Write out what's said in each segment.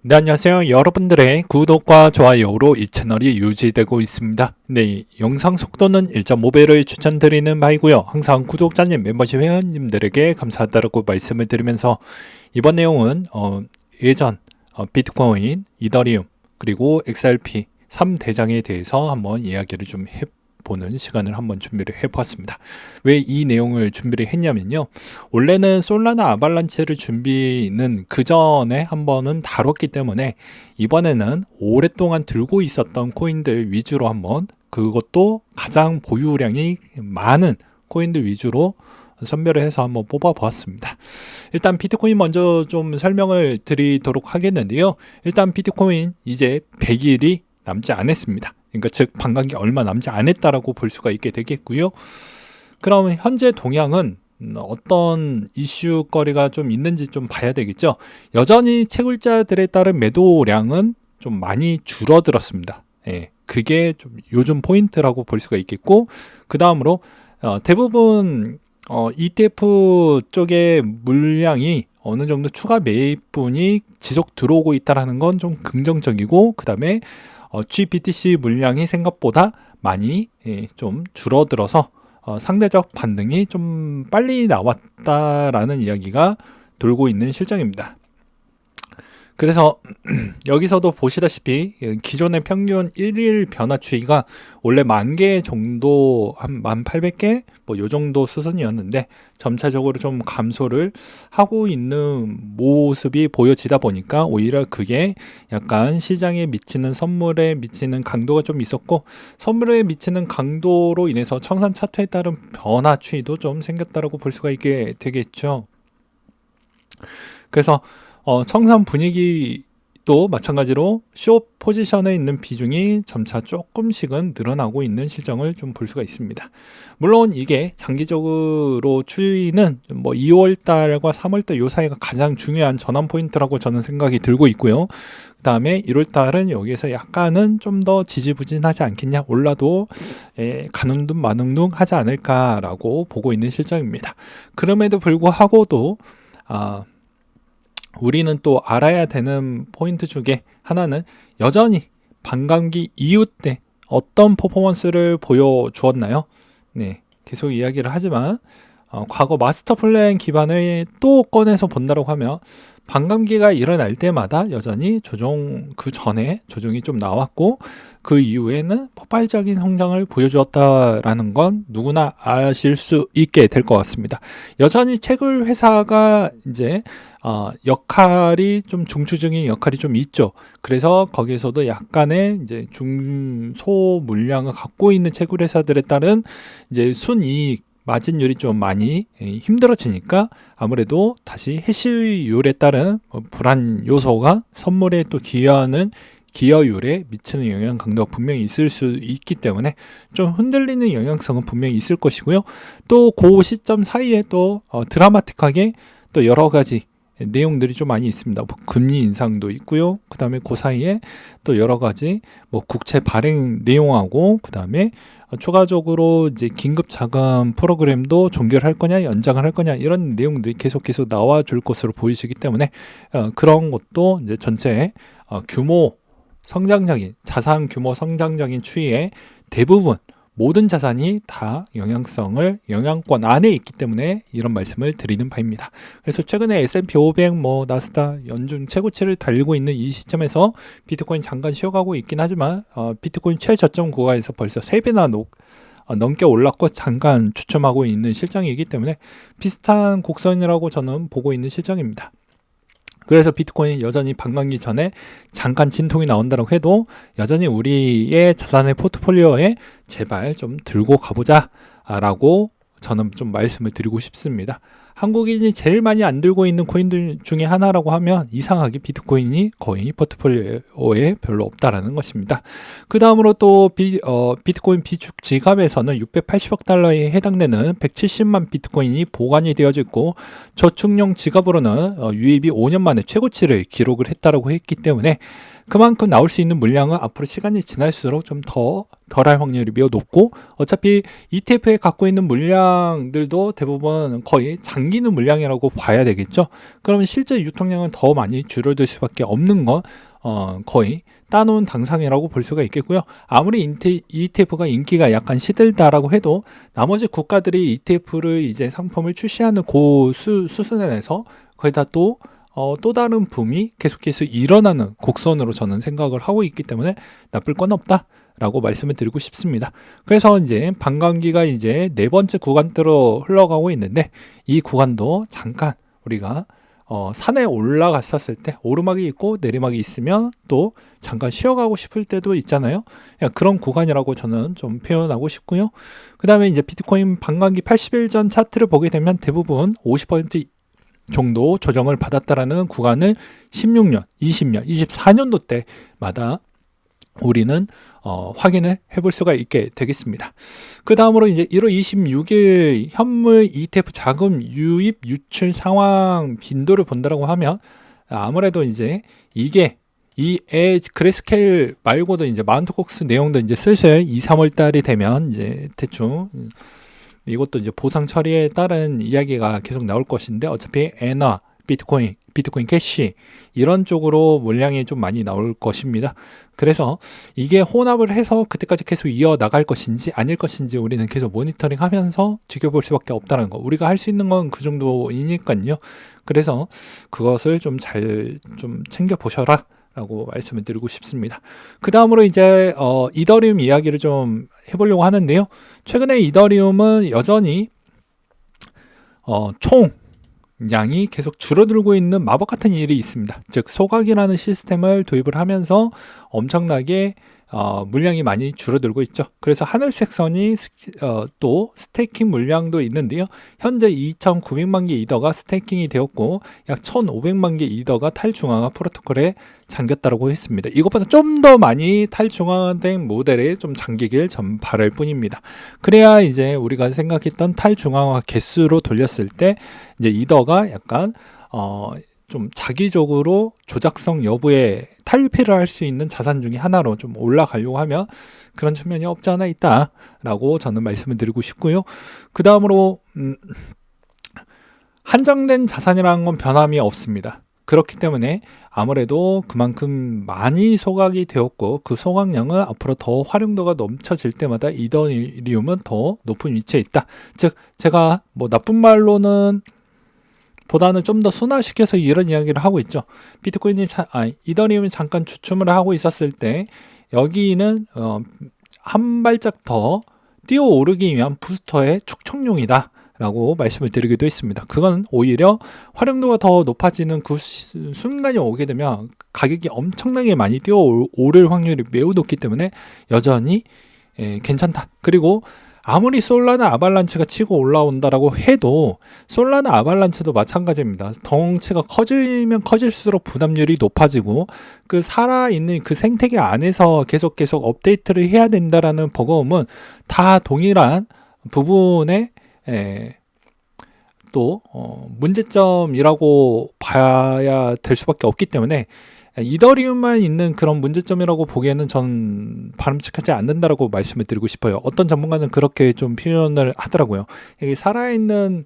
네, 안녕하세요. 여러분들의 구독과 좋아요로 이 채널이 유지되고 있습니다. 네, 영상 속도는 1.5배를 추천드리는 바이고요. 항상 구독자님, 멤버십 회원님들에게 감사하다고 말씀을 드리면서 이번 내용은 예전 비트코인, 이더리움, 그리고 XRP 3대장에 대해서 한번 이야기를 좀 해보는 시간을 한번 준비를 해보았습니다. 왜 이 내용을 준비를 했냐면요. 원래는 솔라나 아발란체를 준비는 그 전에 한 번은 다뤘기 때문에 이번에는 오랫동안 들고 있었던 코인들 위주로 한번, 그것도 가장 보유량이 많은 코인들 위주로 선별을 해서 한번 뽑아 보았습니다. 일단 비트코인 먼저 좀 설명을 드리도록 하겠는데요. 일단 비트코인 이제 100일이 남지 않았습니다. 그러니까 즉 반감기 얼마 남지 않았다라고 볼 수가 있게 되겠고요. 그럼 현재 동향은 어떤 이슈거리가 좀 있는지 좀 봐야 되겠죠. 여전히 채굴자들에 따른 매도량은 좀 많이 줄어들었습니다. 예, 그게 좀 요즘 포인트라고 볼 수가 있겠고, 그 다음으로 대부분 ETF 쪽의 물량이 어느 정도 추가 매입분이 지속 들어오고 있다는 건 좀 긍정적이고, 그 다음에 GBTC 물량이 생각보다 많이 좀 줄어들어서 상대적 반등이 좀 빨리 나왔다라는 이야기가 돌고 있는 실정입니다. 그래서 여기서도 보시다시피 기존의 평균 1일 변화 추이가 원래 10,000개 정도, 한 18,000개 뭐 요 정도 수준이었는데 점차적으로 좀 감소를 하고 있는 모습이 보여지다 보니까 오히려 그게 약간 시장에 미치는, 선물에 미치는 강도가 좀 있었고, 선물에 미치는 강도로 인해서 청산 차트에 따른 변화 추이도 좀 생겼다라고 볼 수가 있게 되겠죠. 그래서 청산 분위기도 마찬가지로 숏 포지션에 있는 비중이 점차 조금씩은 늘어나고 있는 실정을 좀 볼 수가 있습니다. 물론 이게 장기적으로 추이는 뭐 2월달과 3월달 요 사이가 가장 중요한 전환 포인트라고 저는 생각이 들고 있고요. 그 다음에 1월달은 여기에서 약간은 좀 더 지지부진하지 않겠냐, 올라도 가는 둥 마는 둥 하지 않을까라고 보고 있는 실정입니다. 그럼에도 불구하고도 우리는 또 알아야 되는 포인트 중에 하나는 여전히 반감기 이후 때 어떤 퍼포먼스를 보여주었나요? 네, 계속 이야기를 하지만 과거 마스터 플랜 기반을 또 꺼내서 본다고 하면 반감기가 일어날 때마다 여전히 그 전에 조정이 좀 나왔고, 그 이후에는 폭발적인 성장을 보여주었다라는 건 누구나 아실 수 있게 될 것 같습니다. 여전히 채굴 회사가 이제 역할이 좀, 중추적인 역할이 좀 있죠. 그래서 거기에서도 약간의 이제 중소 물량을 갖고 있는 채굴 회사들에 따른 이제 순이익 마진율이 좀 많이 힘들어지니까 아무래도 다시 해시율에 따른 불안 요소가 선물에 또 기여하는 기여율에 미치는 영향 강도가 분명히 있을 수 있기 때문에 좀 흔들리는 영향성은 분명히 있을 것이고요. 또 그 시점 사이에 또 드라마틱하게 또 여러 가지 내용들이 좀 많이 있습니다. 뭐 금리 인상도 있고요. 그 다음에 그 사이에 또 여러 가지 뭐 국채 발행 내용하고, 그 다음에 추가적으로 이제 긴급 자금 프로그램도 종결할 거냐, 연장을 할 거냐, 이런 내용들이 계속 나와 줄 것으로 보이시기 때문에 그런 것도 이제 전체 규모 성장적인, 자산 규모 성장적인 추이의 대부분 모든 자산이 다 영향권 안에 있기 때문에 이런 말씀을 드리는 바입니다. 그래서 최근에 S&P 500, 뭐 나스닥 연중 최고치를 달리고 있는 이 시점에서 비트코인 잠깐 쉬어가고 있긴 하지만 비트코인 최저점 구간에서 벌써 3배나 넘게 올랐고 잠깐 주춤하고 있는 실정이기 때문에 비슷한 곡선이라고 저는 보고 있는 실정입니다. 그래서 비트코인이 여전히 반감기 전에 잠깐 진통이 나온다고 해도 여전히 우리의 자산의 포트폴리오에 제발 좀 들고 가보자 라고 저는 좀 말씀을 드리고 싶습니다. 한국인이 제일 많이 안 들고 있는 코인들 중에 하나라고 하면 이상하게 비트코인이 거의 포트폴리오에 별로 없다라는 것입니다. 그 다음으로 또 비트코인 비축 지갑에서는 680억 달러에 해당되는 170만 비트코인이 보관이 되어져 있고, 저축용 지갑으로는 유입이 5년 만에 최고치를 기록을 했다라고 했기 때문에 그만큼 나올 수 있는 물량은 앞으로 시간이 지날수록 좀 더 덜할 확률이 매우 높고, 어차피 ETF에 갖고 있는 물량들도 대부분 거의 잠기는 물량이라고 봐야 되겠죠. 그러면 실제 유통량은 더 많이 줄어들 수밖에 없는 건 거의 따놓은 당상이라고 볼 수가 있겠고요. 아무리 ETF가 인기가 약간 시들다라고 해도 나머지 국가들이 ETF를 이제 상품을 출시하는 수준에서 거기다 또 다른 붐이 계속해서 일어나는 곡선으로 저는 생각을 하고 있기 때문에 나쁠 건 없다라고 말씀을 드리고 싶습니다. 그래서 이제 반감기가 이제 네 번째 구간대로 흘러가고 있는데, 이 구간도 잠깐 우리가 산에 올라갔었을 때 오르막이 있고 내리막이 있으면 또 잠깐 쉬어가고 싶을 때도 있잖아요. 그런 구간이라고 저는 좀 표현하고 싶고요. 그 다음에 이제 비트코인 반감기 80일 전 차트를 보게 되면 대부분 50% 정도 조정을 받았다라는 구간을 16년, 20년, 24년도 때마다 우리는 확인을 해볼 수가 있게 되겠습니다. 그 다음으로 이제 1월 26일 현물 ETF 자금 유입 유출 상황 빈도를 본다라고 하면, 아무래도 이제 이게 그레스케일 말고도 이제 마운트콕스 내용도 이제 슬슬 2, 3월 달이 되면 이제 대충 이것도 이제 보상 처리에 따른 이야기가 계속 나올 것인데, 어차피 엔화, 비트코인 캐시 이런 쪽으로 물량이 좀 많이 나올 것입니다. 그래서 이게 혼합을 해서 그때까지 계속 이어나갈 것인지 아닐 것인지 우리는 계속 모니터링 하면서 지켜볼 수밖에 없다는 거. 우리가 할 수 있는 건 그 정도이니까요. 그래서 그것을 좀 잘 챙겨보셔라 라고 말씀을 드리고 싶습니다. 그 다음으로 이제 이더리움 이야기를 좀 해보려고 하는데요. 최근에 이더리움은 여전히 총 양이 계속 줄어들고 있는 마법 같은 일이 있습니다. 즉 소각이라는 시스템을 도입을 하면서 엄청나게 물량이 많이 줄어들고 있죠. 그래서 하늘색 선이 또 스테이킹 물량도 있는데요. 현재 2,900만 개 이더가 스테이킹이 되었고 약 1,500만 개 이더가 탈중앙화 프로토콜에 잠겼다고 했습니다. 이것보다 좀 더 많이 탈중앙화된 모델에 좀 잠기길 전 바랄 뿐입니다. 그래야 이제 우리가 생각했던 탈중앙화 개수로 돌렸을 때 이제 이더가 약간 좀 자기적으로 조작성 여부에 탈피를 할 수 있는 자산 중에 하나로 좀 올라가려고 하면 그런 측면이 없지 않아 있다라고 저는 말씀을 드리고 싶고요. 그 다음으로 한정된 자산이라는 건 변함이 없습니다. 그렇기 때문에 아무래도 그만큼 많이 소각이 되었고 그 소각량은 앞으로 더 활용도가 넘쳐질 때마다 이더리움은 더 높은 위치에 있다. 즉 제가 뭐 나쁜 말로는 보다는 좀 더 순화시켜서 이런 이야기를 하고 있죠. 이더리움이 잠깐 주춤을 하고 있었을 때 여기는 한 발짝 더 뛰어오르기 위한 부스터의 축적용이다 라고 말씀을 드리기도 했습니다. 그건 오히려 활용도가 더 높아지는 그 순간이 오게 되면 가격이 엄청나게 많이 뛰어오를 확률이 매우 높기 때문에 여전히 괜찮다. 그리고 아무리 솔라나 아발란체가 치고 올라온다라고 해도 솔라나 아발란체도 마찬가지입니다. 덩치가 커지면 커질수록 부담률이 높아지고 그 살아있는 그 생태계 안에서 계속 업데이트를 해야 된다라는 버거움은 다 동일한 부분에 또 문제점이라고 봐야 될 수밖에 없기 때문에 이더리움만 있는 그런 문제점이라고 보기에는 전 바람직하지 않는다라고 말씀을 드리고 싶어요. 어떤 전문가는 그렇게 좀 표현을 하더라고요. 이게 살아있는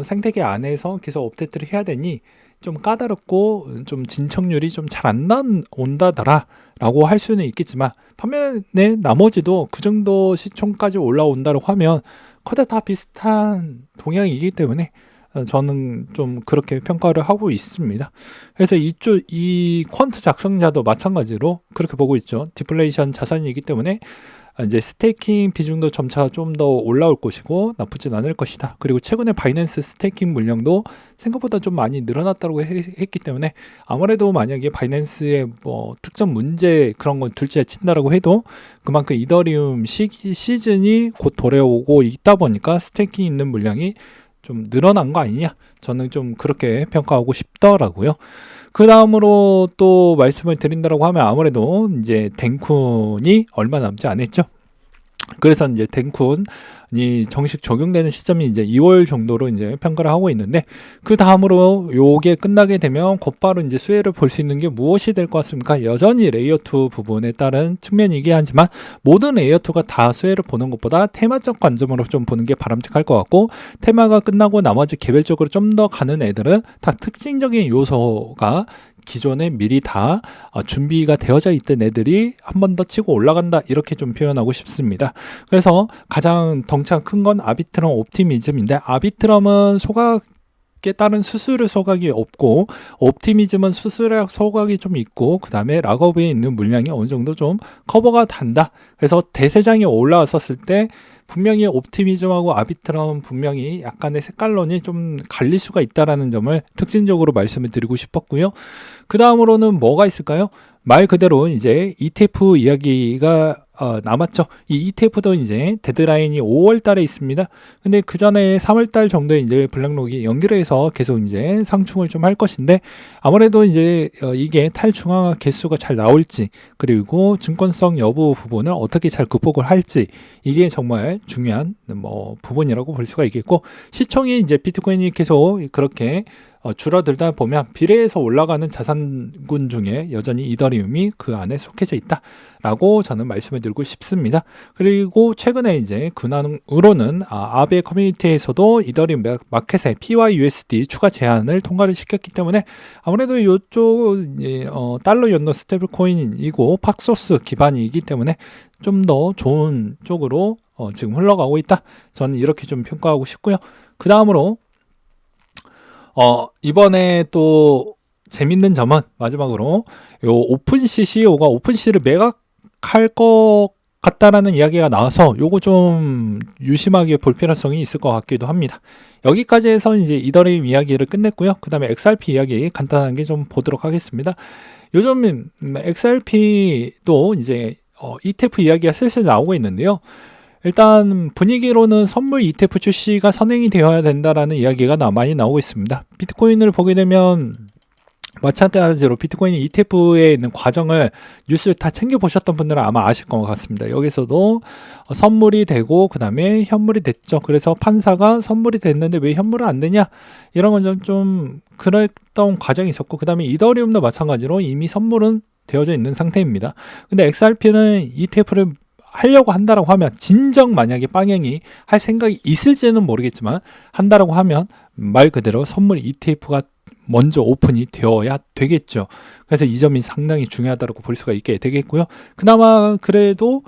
생태계 안에서 계속 업데이트를 해야 되니 좀 까다롭고 좀 진척률이 좀 잘 안 나온다더라 라고 할 수는 있겠지만, 반면에 나머지도 그 정도 시총까지 올라온다고 하면 거의 다 비슷한 동향이기 때문에 저는 좀 그렇게 평가를 하고 있습니다. 그래서 이 퀀트 작성자도 마찬가지로 그렇게 보고 있죠. 디플레이션 자산이기 때문에 이제 스테이킹 비중도 점차 좀 더 올라올 것이고 나쁘진 않을 것이다. 그리고 최근에 바이낸스 스테이킹 물량도 생각보다 좀 많이 늘어났다고 했기 때문에 아무래도 만약에 바이낸스의 뭐 특정 문제 그런 건 둘째 친다라고 해도 그만큼 이더리움 시즌이 곧 돌아오고 있다 보니까 스테이킹 있는 물량이 좀 늘어난 거 아니냐? 저는 좀 그렇게 평가하고 싶더라고요. 그 다음으로 또 말씀을 드린다라고 하면 아무래도 이제 덴쿤이 얼마 남지 않았죠. 그래서 이제 덴쿤이 정식 적용되는 시점이 이제 2월 정도로 이제 평가를 하고 있는데, 그 다음으로 요게 끝나게 되면 곧바로 이제 수혜를 볼 수 있는 게 무엇이 될 것 같습니까? 여전히 레이어 2 부분에 따른 측면이긴 하지만, 모든 레이어 2가 다 수혜를 보는 것보다 테마적 관점으로 좀 보는 게 바람직할 것 같고, 테마가 끝나고 나머지 개별적으로 좀 더 가는 애들은 다 특징적인 요소가 기존에 미리 다 준비가 되어져 있던 애들이 한 번 더 치고 올라간다, 이렇게 좀 표현하고 싶습니다. 그래서 가장 덩치가 큰 건 아비트럼 옵티미즘인데, 아비트럼은 소각에 따른 수수료 소각이 없고, 옵티미즘은 수수료 소각이 좀 있고, 그 다음에 락업에 있는 물량이 어느 정도 좀 커버가 된다. 그래서 대세장이 올라왔었을 때 분명히 옵티미즘하고 아비트럼은 분명히 약간의 색깔론이 좀 갈릴 수가 있다는 점을 특징적으로 말씀을 드리고 싶었고요. 그 다음으로는 뭐가 있을까요? 말 그대로 이제 ETF 이야기가 남았죠. 이 ETF도 이제 데드라인이 5월 달에 있습니다. 근데 그 전에 3월 달 정도에 이제 블랙록이 연기를 해서 계속 이제 상충을 좀 할 것인데, 아무래도 이제 이게 탈중앙화 개수가 잘 나올지, 그리고 증권성 여부 부분을 어떻게 잘 극복을 할지, 이게 정말 중요한 부분이라고 볼 수가 있겠고, 시총이 이제 비트코인이 계속 그렇게 줄어들다 보면 비례해서 올라가는 자산군 중에 여전히 이더리움이 그 안에 속해져 있다라고 저는 말씀을 드리고 싶습니다. 그리고 최근에 이제 근황으로는 아베 커뮤니티에서도 이더리움 마켓에 PYUSD 추가 제한을 통과를 시켰기 때문에, 아무래도 이쪽 달러 연도 스테이블 코인이고 팍소스 기반이기 때문에 좀 더 좋은 쪽으로 지금 흘러가고 있다, 저는 이렇게 좀 평가하고 싶고요. 그 다음으로 이번에 또 재밌는 점은 마지막으로 요 오픈시 CEO가 오픈시를 매각할 것 같다라는 이야기가 나와서 요거 좀 유심하게 볼 필요성이 있을 것 같기도 합니다. 여기까지 해서 이제 이더리움 이야기를 끝냈고요. 그 다음에 XRP 이야기 간단하게 좀 보도록 하겠습니다. 요즘 XRP도 이제 ETF 이야기가 슬슬 나오고 있는데요. 일단 분위기로는 선물 ETF 출시가 선행이 되어야 된다라는 이야기가 많이 나오고 있습니다. 비트코인을 보게 되면 마찬가지로 비트코인 ETF에 있는 과정을 뉴스를 다 챙겨보셨던 분들은 아마 아실 것 같습니다. 여기서도 선물이 되고 그 다음에 현물이 됐죠. 그래서 판사가 선물이 됐는데 왜 현물은 안 되냐, 이런 건 좀 그랬던 과정이 있었고, 그 다음에 이더리움도 마찬가지로 이미 선물은 되어져 있는 상태입니다. 근데 XRP는 ETF를 하려고 한다라고 하면, 진정 만약에 빵행이 할 생각이 있을지는 모르겠지만 한다라고 하면 말 그대로 선물 ETF가 먼저 오픈이 되어야 되겠죠. 그래서 이 점이 상당히 중요하다고 볼 수가 있게 되겠고요. 그나마 그래도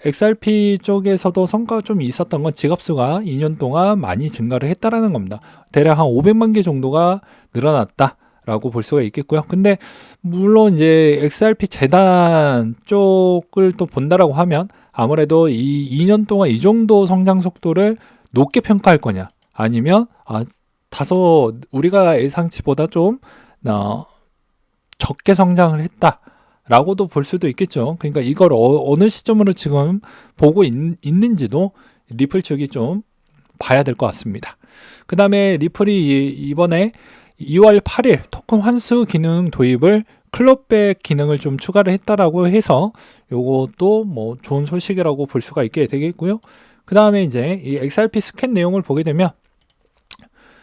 XRP 쪽에서도 성과가 좀 있었던 건 지갑수가 2년 동안 많이 증가를 했다라는 겁니다. 대략 한 500만 개 정도가 늘어났다 라고 볼 수가 있겠고요. 근데 물론 이제 XRP 재단 쪽을 또 본다라고 하면, 아무래도 이 2년 동안 이 정도 성장 속도를 높게 평가할 거냐, 아니면 다소 우리가 예상치보다 좀 적게 성장을 했다라고도 볼 수도 있겠죠. 그러니까 이걸 어느 시점으로 지금 보고 있는지도 리플 측이 좀 봐야 될 것 같습니다. 그 다음에 리플이 이번에 2월 8일 토큰 환수 기능 도입을, 클럽백 기능을 좀 추가를 했다라고 해서 요것도 좋은 소식이라고 볼 수가 있게 되겠고요. 그 다음에 이제 이 XRP 스캔 내용을 보게 되면,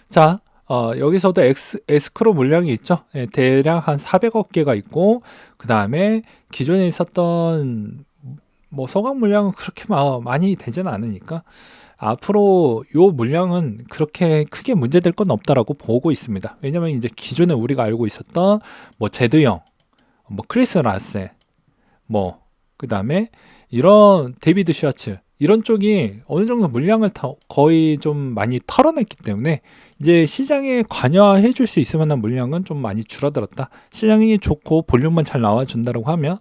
자, 여기서도 에스크로 물량이 있죠. 대략 한 400억 개가 있고, 그 다음에 기존에 있었던 소각 물량은 그렇게 많이 되지는 않으니까 앞으로 요 물량은 그렇게 크게 문제될 건 없다라고 보고 있습니다. 왜냐면 이제 기존에 우리가 알고 있었던 제드형, 크리스 라세, 그 다음에 이런 데이비드 슈아츠, 이런 쪽이 어느 정도 물량을 거의 좀 많이 털어냈기 때문에 이제 시장에 관여해 줄 수 있을 만한 물량은 좀 많이 줄어들었다. 시장이 좋고 볼륨만 잘 나와준다라고 하면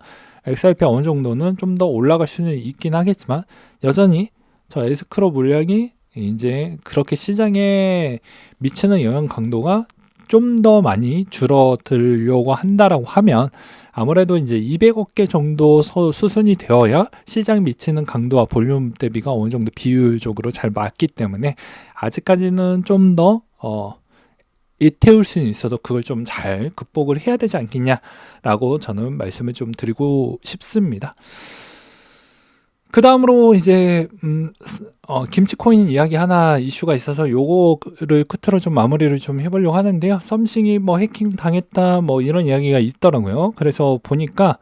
XRP 어느 정도는 좀 더 올라갈 수는 있긴 하겠지만, 여전히 저 에스크로 물량이 이제 그렇게 시장에 미치는 영향 강도가 좀 더 많이 줄어들려고 한다라고 하면, 아무래도 이제 200억 개 정도 수순이 되어야 시장 미치는 강도와 볼륨 대비가 어느 정도 비율적으로 잘 맞기 때문에, 아직까지는 좀 더 애태울 수는 있어도 그걸 좀 잘 극복을 해야 되지 않겠냐라고 저는 말씀을 좀 드리고 싶습니다. 그 다음으로 이제 김치코인 이야기 하나 이슈가 있어서 요거를 끝으로 좀 마무리를 좀 해보려고 하는데요. 썸씽이 뭐 해킹 당했다 뭐 이런 이야기가 있더라고요. 그래서 보니까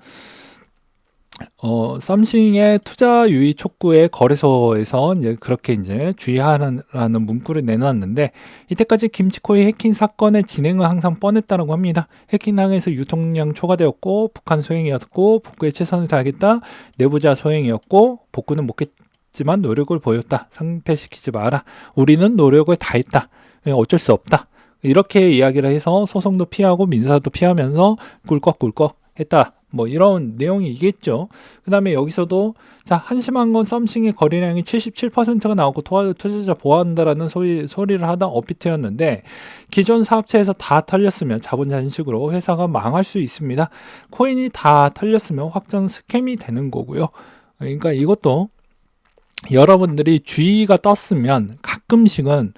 썸씽의 투자 유의 촉구의 거래소에서 이제 그렇게 이제 주의하라는 문구를 내놨는데, 이때까지 김치코인 해킹 사건의 진행은 항상 뻔했다고 합니다. 해킹 당해서 유통량 초과되었고, 북한 소행이었고, 복구에 최선을 다하겠다. 내부자 소행이었고, 복구는 못했지만 노력을 보였다. 상패시키지 마라. 우리는 노력을 다했다. 어쩔 수 없다. 이렇게 이야기를 해서 소송도 피하고 민사도 피하면서 꿀꺽꿀꺽 했다. 뭐 이런 내용이겠죠. 그 다음에 여기서도 자, 한심한 건 썸씽의 거래량이 77%가 나오고 투자자 보호한다라는 소리를 하던 업비트였는데, 기존 사업체에서 다 털렸으면 자본 잔식으로 회사가 망할 수 있습니다. 코인이 다 털렸으면 확정 스캠이 되는 거고요. 그러니까 이것도 여러분들이 주의가 떴으면 가끔씩은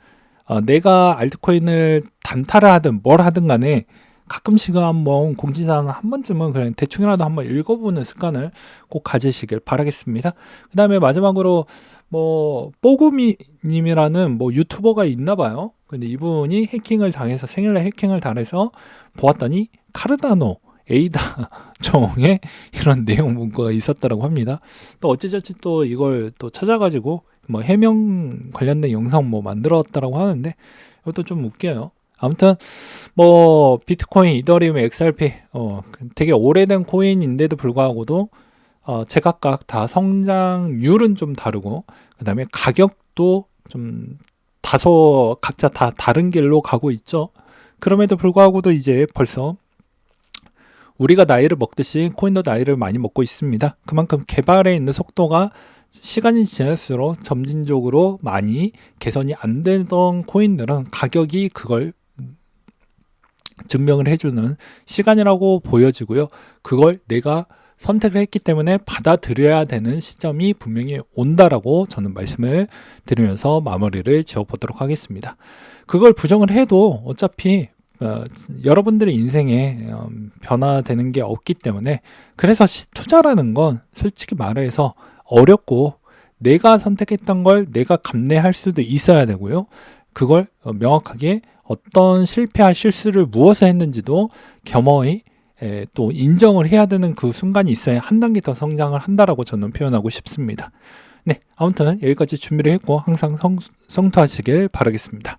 내가 알트코인을 단타를 하든 뭘 하든 간에 가끔씩은 한번 공지사항 한 번쯤은 그냥 대충이라도 한번 읽어보는 습관을 꼭 가지시길 바라겠습니다. 그 다음에 마지막으로 뭐 뽀구미님이라는 뭐 유튜버가 있나봐요. 근데 이분이 해킹을 당해서 생일날 해킹을 당해서 보았더니 카르다노 에이다 종의 이런 내용 문구가 있었다고 합니다. 또 어찌저찌 또 이걸 또 찾아가지고 뭐 해명 관련된 영상 뭐 만들었다고 하는데, 이것도 좀 웃겨요. 아무튼 뭐 비트코인, 이더리움, XRP 되게 오래된 코인인데도 불구하고도 제각각 다 성장률은 좀 다르고, 그 다음에 가격도 좀 다소 각자 다 다른 길로 가고 있죠. 그럼에도 불구하고도 이제 벌써 우리가 나이를 먹듯이 코인도 나이를 많이 먹고 있습니다. 그만큼 개발에 있는 속도가 시간이 지날수록 점진적으로 많이 개선이 안 되던 코인들은 가격이 그걸 증명을 해주는 시간이라고 보여지고요. 그걸 내가 선택을 했기 때문에 받아들여야 되는 시점이 분명히 온다라고 저는 말씀을 드리면서 마무리를 지어보도록 하겠습니다. 그걸 부정을 해도 어차피 여러분들의 인생에 변화되는 게 없기 때문에, 그래서 투자라는 건 솔직히 말해서 어렵고, 내가 선택했던 걸 내가 감내할 수도 있어야 되고요. 그걸 명확하게 어떤 실패와 실수를 무엇을 했는지도 겸허히 또 인정을 해야 되는 그 순간이 있어야 한 단계 더 성장을 한다라고 저는 표현하고 싶습니다. 네, 아무튼 여기까지 준비를 했고 항상 성투하시길 바라겠습니다.